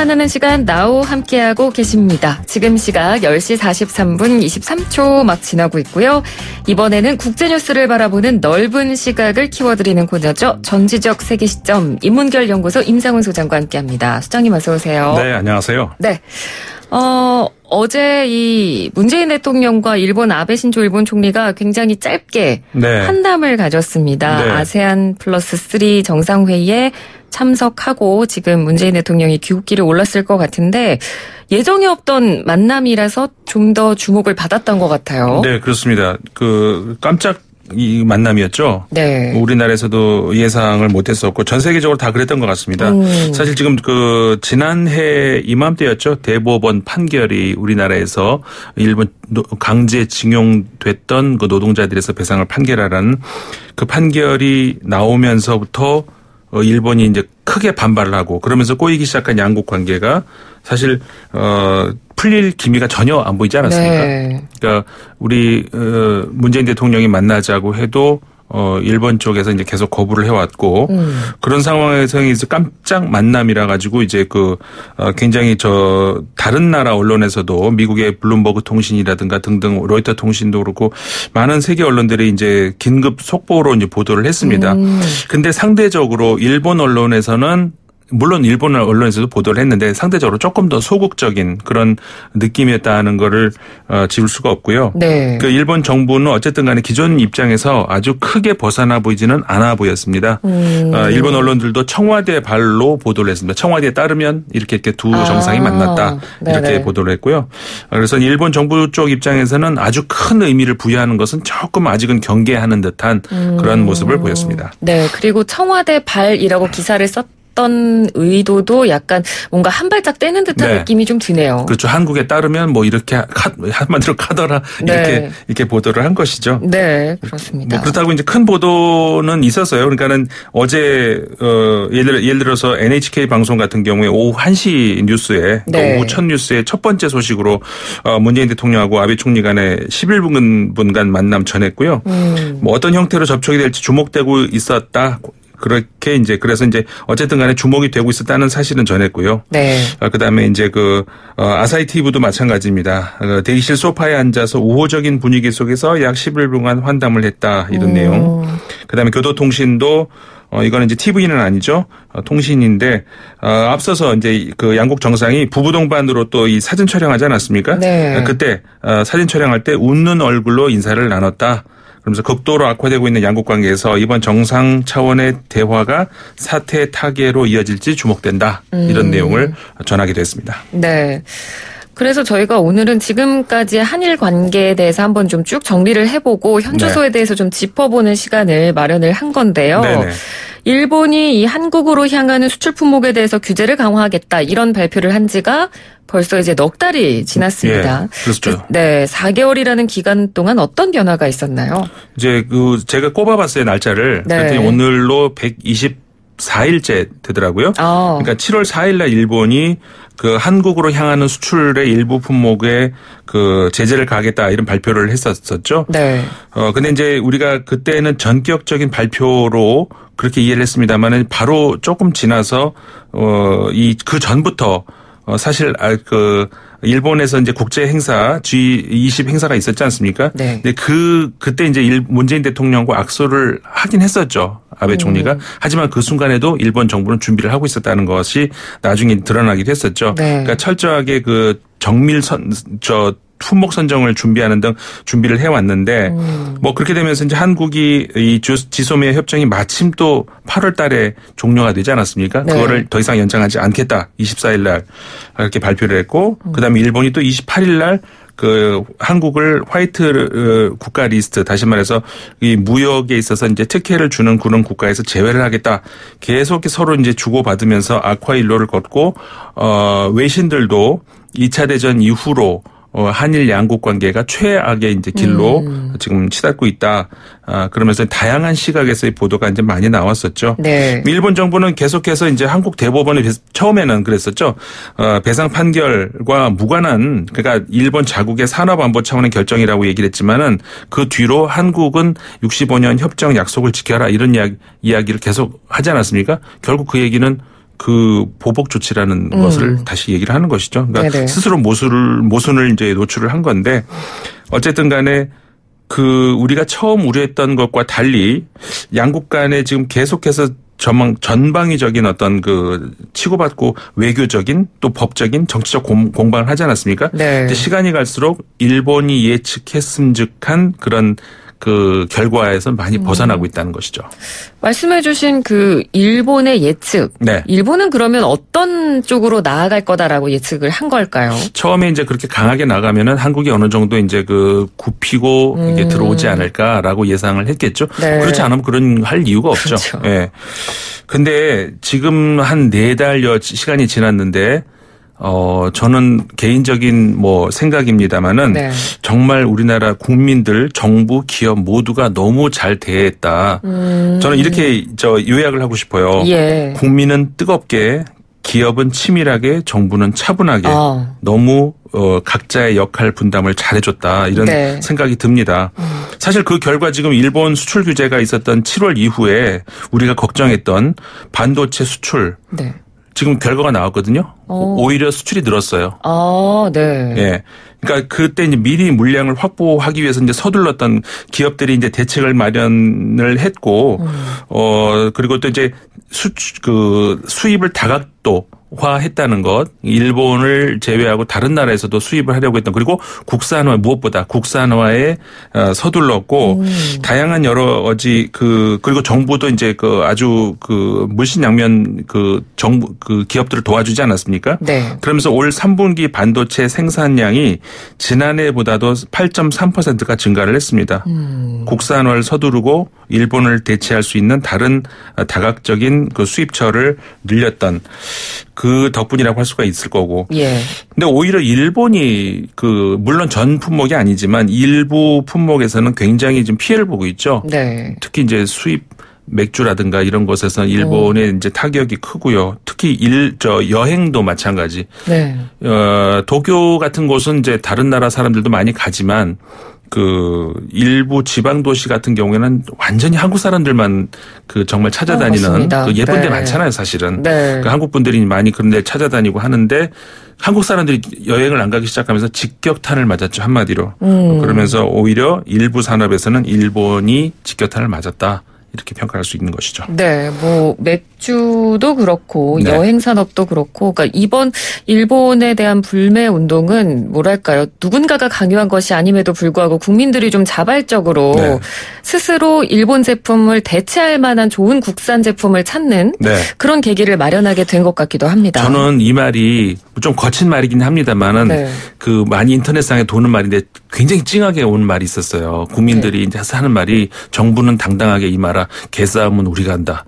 만나는 시간 나우 함께하고 계십니다. 지금 시각 10시 43분 23초 막 지나고 있고요. 이번에는 국제뉴스를 바라보는 넓은 시각을 키워드리는 코너죠. 전지적 세계 시점 인문결 연구소 임상훈 소장과 함께합니다. 소장님 어서 오세요. 네, 안녕하세요. 네. 어제 이 문재인 대통령과 일본 아베 신조 일본 총리가 굉장히 짧게 환담을 가졌습니다. 네. 아세안 플러스 3 정상회의에 참석하고 지금 문재인 대통령이 귀국길에 올랐을 것 같은데 예정에 없던 만남이라서 좀 더 주목을 받았던 것 같아요. 네, 그렇습니다. 깜짝 이 만남이었죠. 네. 우리나라에서도 예상을 못했었고 전 세계적으로 다 그랬던 것 같습니다. 사실 지금 지난해 이맘때였죠. 대법원 판결이 우리나라에서 일본 강제징용됐던 그 노동자들에서 배상을 판결하라는 그 판결이 나오면서부터 일본이 이제 크게 반발을 하고 그러면서 꼬이기 시작한 양국 관계가 사실 풀릴 기미가 전혀 안 보이지 않았습니까? 네. 그러니까 우리 문재인 대통령이 만나자고 해도 일본 쪽에서 이제 계속 거부를 해왔고 그런 상황에서 이제 깜짝 만남이라 가지고 이제 굉장히 다른 나라 언론에서도 미국의 블룸버그 통신이라든가 등등 로이터 통신도 그렇고 많은 세계 언론들이 이제 긴급 속보로 이제 보도를 했습니다. 근데 상대적으로 일본 언론에서는 물론 일본 언론에서도 보도를 했는데 상대적으로 조금 더 소극적인 그런 느낌이었다는 거를 지울 수가 없고요. 네. 일본 정부는 어쨌든 간에 기존 입장에서 아주 크게 벗어나 보이지는 않아 보였습니다. 일본 언론들도 청와대 발로 보도를 했습니다. 청와대에 따르면 이렇게 두 정상이 만났다. 이렇게 네네. 보도를 했고요. 그래서 일본 정부 쪽 입장에서는 아주 큰 의미를 부여하는 것은 조금 아직은 경계하는 듯한 그런 모습을 보였습니다. 네. 그리고 청와대 발이라고 기사를 어떤 의도도 약간 뭔가 한 발짝 떼는 듯한 느낌이 좀 드네요. 그렇죠. 한국에 따르면 뭐 이렇게 한마디로 카더라 이렇게 보도를 한 것이죠. 네, 그렇습니다. 그렇다고 이제 큰 보도는 있었어요. 그러니까는 어제 예를 들어서 NHK 방송 같은 경우에 오후 1시 뉴스에 오후 첫 뉴스에 첫 번째 소식으로 문재인 대통령하고 아베 총리 간의 11분간 만남 전했고요. 뭐 어떤 형태로 접촉이 될지 주목되고 있었다. 그렇게 이제 그래서 이제 어쨌든 간에 주목이 되고 있었다는 사실은 전했고요. 네. 그다음에 이제 아사히 TV도 마찬가지입니다. 대기실 소파에 앉아서 우호적인 분위기 속에서 약 11분간 환담을 했다 이런 내용. 그다음에 교도통신도 이거는 이제 TV는 아니죠. 통신인데 앞서서 이제 양국 정상이 부부 동반으로 또 이 사진 촬영하지 않았습니까? 네. 그때 사진 촬영할 때 웃는 얼굴로 인사를 나눴다. 그러면서 극도로 악화되고 있는 양국 관계에서 이번 정상 차원의 대화가 사태 타개로 이어질지 주목된다. 이런 내용을 전하게 됐습니다. 네. 그래서 저희가 오늘은 지금까지 한일 관계에 대해서 한번 좀 쭉 정리를 해보고 현주소에 대해서 좀 짚어보는 시간을 마련을 한 건데요. 네네. 일본이 이 한국으로 향하는 수출 품목에 대해서 규제를 강화하겠다 이런 발표를 한 지가 벌써 이제 넉 달이 지났습니다. 예, 그렇죠. 네, 4개월이라는 기간 동안 어떤 변화가 있었나요? 이제 제가 꼽아봤어요 날짜를. 네. 그랬더니 오늘로 124일째 되더라고요. 그러니까 7월 4일날 일본이 한국으로 향하는 수출의 일부 품목에 제재를 가하겠다 이런 발표를 했었죠. 네. 근데 이제 우리가 그때는 전격적인 발표로 그렇게 이해를 했습니다만은 바로 조금 지나서 그 전부터 사실 일본에서 이제 국제 행사 G20 행사가 있었지 않습니까? 네. 근데 그때 이제 문재인 대통령과 악수를 하긴 했었죠. 아베 총리가. 하지만 그 순간에도 일본 정부는 준비를 하고 있었다는 것이 나중에 드러나기도 했었죠. 네. 그러니까 철저하게 품목 선정을 준비하는 등 준비를 해왔는데 뭐 그렇게 되면서 이제 한국이 이 지소미아 협정이 마침 또 8월 달에 종료가 되지 않았습니까? 네. 그거를 더 이상 연장하지 않겠다. 24일 날 이렇게 발표를 했고 그다음에 일본이 또 28일 날 한국을 화이트 국가 리스트 다시 말해서 이 무역에 있어서 이제 특혜를 주는 그런 국가에서 제외를 하겠다. 계속 서로 이제 주고받으면서 악화일로를 걷고 외신들도 2차 대전 이후로 한일 양국 관계가 최악의 이제 길로 지금 치닫고 있다. 그러면서 다양한 시각에서의 보도가 이제 많이 나왔었죠. 네. 일본 정부는 계속해서 이제 한국 대법원에 처음에는 그랬었죠. 배상 판결과 무관한 그러니까 일본 자국의 산업안보 차원의 결정이라고 얘기를 했지만은 그 뒤로 한국은 65년 협정 약속을 지켜라 이런 이야기를 계속 하지 않았습니까? 결국 그 얘기는 그 보복 조치라는 것을 다시 얘기를 하는 것이죠. 그러니까 네네. 스스로 모순을 이제 노출을 한 건데 어쨌든 간에 그 우리가 처음 우려했던 것과 달리 양국 간에 지금 계속해서 전방위적인 어떤 그 치고받고 외교적인 또 법적인 정치적 공방을 하지 않았습니까? 네. 근데 시간이 갈수록 일본이 예측했음직한 그런 그 결과에서 많이 벗어나고 있다는 것이죠. 말씀해 주신 그 일본의 예측. 네. 일본은 그러면 어떤 쪽으로 나아갈 거다라고 예측을 한 걸까요? 처음에 이제 그렇게 강하게 나가면은 한국이 어느 정도 이제 그 굽히고 이게 들어오지 않을까라고 예상을 했겠죠. 네. 그렇지 않으면 그런 할 이유가 없죠. 그렇죠. 예. 근데 지금 한 4달여 시간이 지났는데 저는 개인적인 생각입니다만은 네. 정말 우리나라 국민들, 정부, 기업 모두가 너무 잘 대했다. 저는 이렇게 요약을 하고 싶어요. 예. 국민은 뜨겁게, 기업은 치밀하게, 정부는 차분하게 너무 각자의 역할 분담을 잘해줬다 이런 네. 생각이 듭니다. 사실 그 결과 지금 일본 수출 규제가 있었던 7월 이후에 우리가 걱정했던 반도체 수출 네. 지금 결과가 나왔거든요. 오히려 수출이 늘었어요. 아, 네. 예. 그러니까 그때 이제 미리 물량을 확보하기 위해서 이제 서둘렀던 기업들이 이제 대책을 마련을 했고, 그리고 또 이제 수입을 다각도화했다는 것, 일본을 제외하고 다른 나라에서도 수입을 하려고 했던, 그리고 국산화, 무엇보다 국산화에 서둘렀고, 다양한 여러 가지 그리고 정부도 이제 아주 물신양면 정부 기업들을 도와주지 않았습니까? 네. 그러면서 올 3분기 반도체 생산량이 지난해보다도 8.3%가 증가를 했습니다. 국산화를 서두르고 일본을 대체할 수 있는 다른 다각적인 수입처를 늘렸던 그 덕분이라고 할 수가 있을 거고. 예. 근데 오히려 일본이 물론 전 품목이 아니지만 일부 품목에서는 굉장히 지금 피해를 보고 있죠. 네. 특히 이제 수입 맥주라든가 이런 것에서 일본의 이제 타격이 크고요. 특히 여행도 마찬가지. 네. 도쿄 같은 곳은 이제 다른 나라 사람들도 많이 가지만 일부 지방 도시 같은 경우에는 완전히 한국 사람들만 정말 찾아다니는 예쁜 데 네. 많잖아요, 사실은. 네. 한국 분들이 많이 그런 데 찾아다니고 하는데 한국 사람들이 여행을 안 가기 시작하면서 직격탄을 맞았죠, 한마디로. 그러면서 오히려 일부 산업에서는 일본이 직격탄을 맞았다. 이렇게 평가할 수 있는 것이죠. 네, 맥주도 그렇고 네. 여행 산업도 그렇고, 그러니까 이번 일본에 대한 불매 운동은 뭐랄까요? 누군가가 강요한 것이 아님에도 불구하고 국민들이 좀 자발적으로 네. 스스로 일본 제품을 대체할 만한 좋은 국산 제품을 찾는 네. 그런 계기를 마련하게 된 것 같기도 합니다. 저는 이 말이 좀 거친 말이긴 합니다만은 네. 많이 인터넷상에 도는 말인데 굉장히 찡하게 온 말이 있었어요. 국민들이 네. 이제 하는 말이 정부는 당당하게 이 말아 개싸움은 우리가 한다.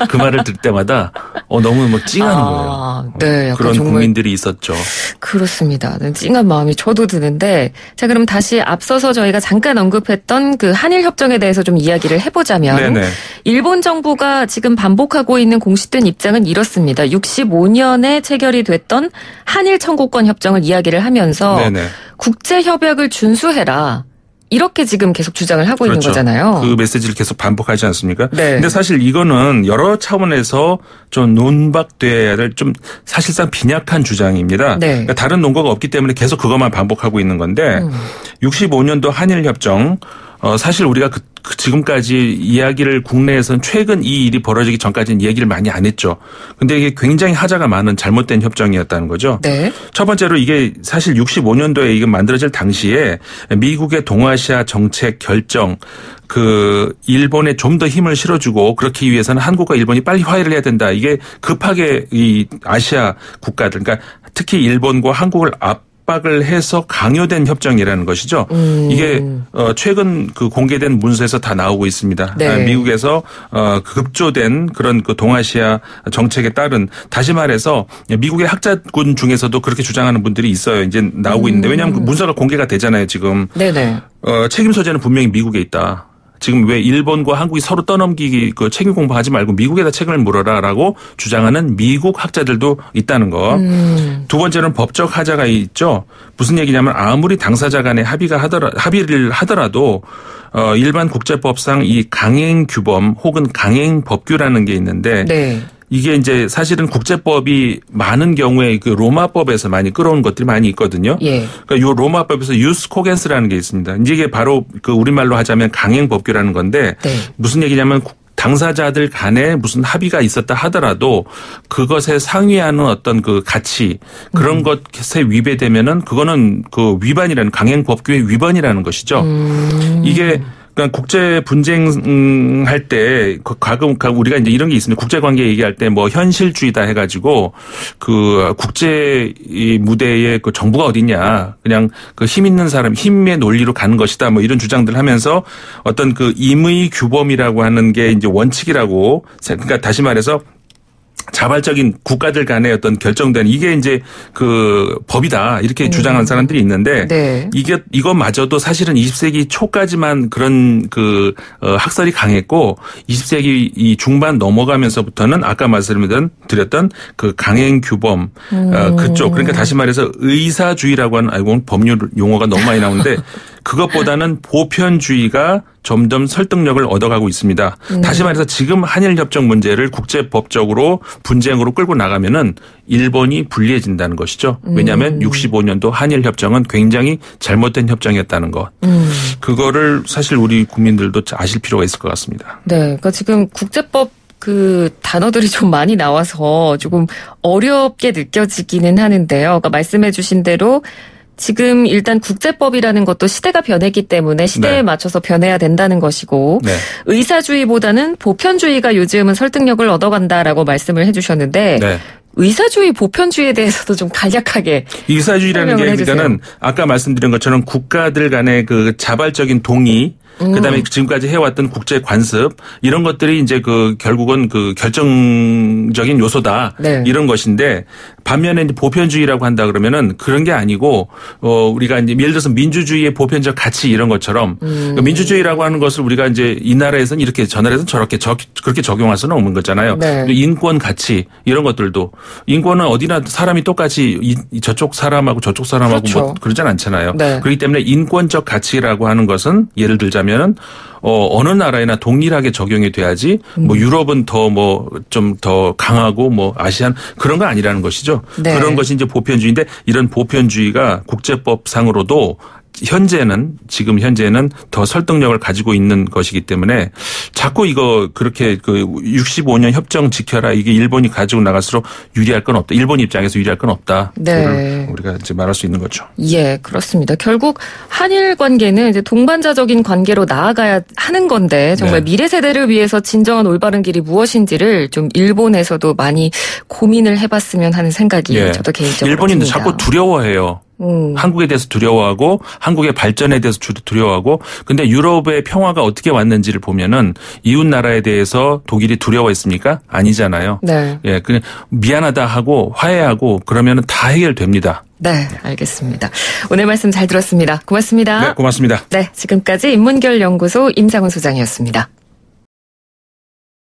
그 말을 들을 때마다 너무 찡한 거예요. 네, 그런 국민들이 있었죠. 그렇습니다. 찡한 마음이 저도 드는데 자 그럼 다시 앞서서 저희가 잠깐 언급했던 한일 협정에 대해서 좀 이야기를 해보자면 네네. 일본 정부가 지금 반복하고 있는 공식된 입장은 이렇습니다. 65년에 체결이 됐던 한일 청구권 협정을 이야기를 하면서 네네. 국제 협약을 준수해라. 이렇게 지금 계속 주장을 하고 그렇죠. 있는 거잖아요. 그 메시지를 계속 반복하지 않습니까? 네. 근데 사실 이거는 여러 차원에서 좀 논박돼야 될 좀 사실상 빈약한 주장입니다. 네. 그러니까 다른 논거가 없기 때문에 계속 그것만 반복하고 있는 건데 65년도 한일협정 사실 우리가 지금까지 이야기를 국내에서는 최근 이 일이 벌어지기 전까지는 얘기를 많이 안 했죠. 근데 이게 굉장히 하자가 많은 잘못된 협정이었다는 거죠. 네. 첫 번째로 이게 사실 65년도에 이게 만들어질 당시에 미국의 동아시아 정책 결정 일본에 좀 더 힘을 실어주고 그렇기 위해서는 한국과 일본이 빨리 화해를 해야 된다. 이게 급하게 이 아시아 국가들 그러니까 특히 일본과 한국을 압박을 해서 강요된 협정이라는 것이죠. 이게 최근 공개된 문서에서 다 나오고 있습니다. 네. 미국에서 급조된 그런 동아시아 정책에 따른 다시 말해서 미국의 학자군 중에서도 그렇게 주장하는 분들이 있어요. 이제 나오고 있는데 왜냐하면 그 문서가 공개가 되잖아요. 지금. 네네. 책임 소재는 분명히 미국에 있다. 지금 왜 일본과 한국이 서로 떠넘기기 책임 공방하지 말고 미국에다 책임을 물어라라고 주장하는 미국 학자들도 있다는 거. 두 번째는 법적 하자가 있죠. 무슨 얘기냐면 아무리 당사자 간에 합의를 하더라도 일반 국제법상 이 강행 규범 혹은 강행 법규라는 게 있는데 네. 이게 이제 사실은 국제법이 많은 경우에 그 로마법에서 많이 끌어온 것들이 많이 있거든요. 예. 그러니까 요 로마법에서 유스 코겐스라는 게 있습니다. 이제 이게 바로 그 우리말로 하자면 강행법규라는 건데 네. 무슨 얘기냐면 당사자들 간에 무슨 합의가 있었다 하더라도 그것에 상위하는 어떤 그 가치 그런 것에 위배되면은 그거는 그 위반이라는 강행법규의 위반이라는 것이죠. 이게 그러니까 국제 분쟁할 때 가끔 우리가 이제 이런 게 있습니다. 국제 관계 얘기할 때 뭐 현실주의다 해가지고 그 국제 무대에 그 정부가 어딨냐 그냥 그 힘 있는 사람 힘의 논리로 가는 것이다 뭐 이런 주장들 하면서 어떤 그 임의 규범이라고 하는 게 이제 원칙이라고 그러니까 다시 말해서 자발적인 국가들 간의 어떤 결정된 이게 이제 그 법이다 이렇게 주장하는 사람들이 있는데 네. 이것마저도 사실은 20세기 초까지만 그런 그 학설이 강했고 20세기 이 중반 넘어가면서부터는 아까 말씀드렸던 그 강행 규범 그쪽 그러니까 다시 말해서 의사주의라고 하는 아이고 법률 용어가 너무 많이 나오는데 그것보다는 보편주의가 점점 설득력을 얻어가고 있습니다. 다시 말해서 지금 한일협정 문제를 국제법적으로 분쟁으로 끌고 나가면은 일본이 불리해진다는 것이죠. 왜냐하면 65년도 한일협정은 굉장히 잘못된 협정이었다는 것. 그거를 사실 우리 국민들도 아실 필요가 있을 것 같습니다. 네, 그러니까 지금 국제법 그 단어들이 좀 많이 나와서 조금 어렵게 느껴지기는 하는데요. 그러니까 말씀해 주신 대로 지금 일단 국제법이라는 것도 시대가 변했기 때문에 시대에 네. 맞춰서 변해야 된다는 것이고 네. 의사주의보다는 보편주의가 요즘은 설득력을 얻어간다라고 말씀을 해 주셨는데 네. 의사주의, 보편주의에 대해서도 좀 간략하게 의사주의라는 게 그러니까는 아까 말씀드린 것처럼 국가들 간의 그 자발적인 동의 그다음에 지금까지 해왔던 국제 관습 이런 것들이 이제 그 결국은 그 결정적인 요소다 네. 이런 것인데 반면에 이제 보편주의라고 한다 그러면은 그런 게 아니고 우리가 이제 예를 들어서 민주주의의 보편적 가치 이런 것처럼 그러니까 민주주의라고 하는 것을 우리가 이제 이 나라에서는 이렇게 저 나라에서는 저렇게 그렇게 적용할 수는 없는 거잖아요. 네. 인권 가치 이런 것들도 인권은 어디나 사람이 똑같이 저쪽 사람하고 저쪽 사람하고 그렇죠. 뭐 그러진 않잖아요. 네. 그렇기 때문에 인권적 가치라고 하는 것은 예를 들자면은 어느 나라에나 동일하게 적용이 돼야지 뭐 유럽은 더 뭐 좀 더 강하고 뭐 아시안 그런 거 아니라는 것이죠. 네. 그런 것이 이제 보편주의인데 이런 보편주의가 국제법상으로도 지금 현재는 더 설득력을 가지고 있는 것이기 때문에 자꾸 이거 그렇게 그 65년 협정 지켜라 이게 일본이 가지고 나갈수록 유리할 건 없다. 일본 입장에서 유리할 건 없다. 네. 우리가 이제 말할 수 있는 거죠. 예, 그렇습니다. 결국 한일 관계는 이제 동반자적인 관계로 나아가야 하는 건데 정말 네. 미래 세대를 위해서 진정한 올바른 길이 무엇인지를 좀 일본에서도 많이 고민을 해봤으면 하는 생각이 예. 저도 개인적으로 일본인도 듭니다. 자꾸 두려워해요. 한국에 대해서 두려워하고 한국의 발전에 대해서 두려워하고 근데 유럽의 평화가 어떻게 왔는지를 보면은 이웃 나라에 대해서 독일이 두려워했습니까? 아니잖아요. 네. 예, 그냥 미안하다 하고 화해하고 그러면은 다 해결됩니다. 네, 알겠습니다. 오늘 말씀 잘 들었습니다. 고맙습니다. 네, 고맙습니다. 네, 지금까지 인문결연구소 임상훈 소장이었습니다.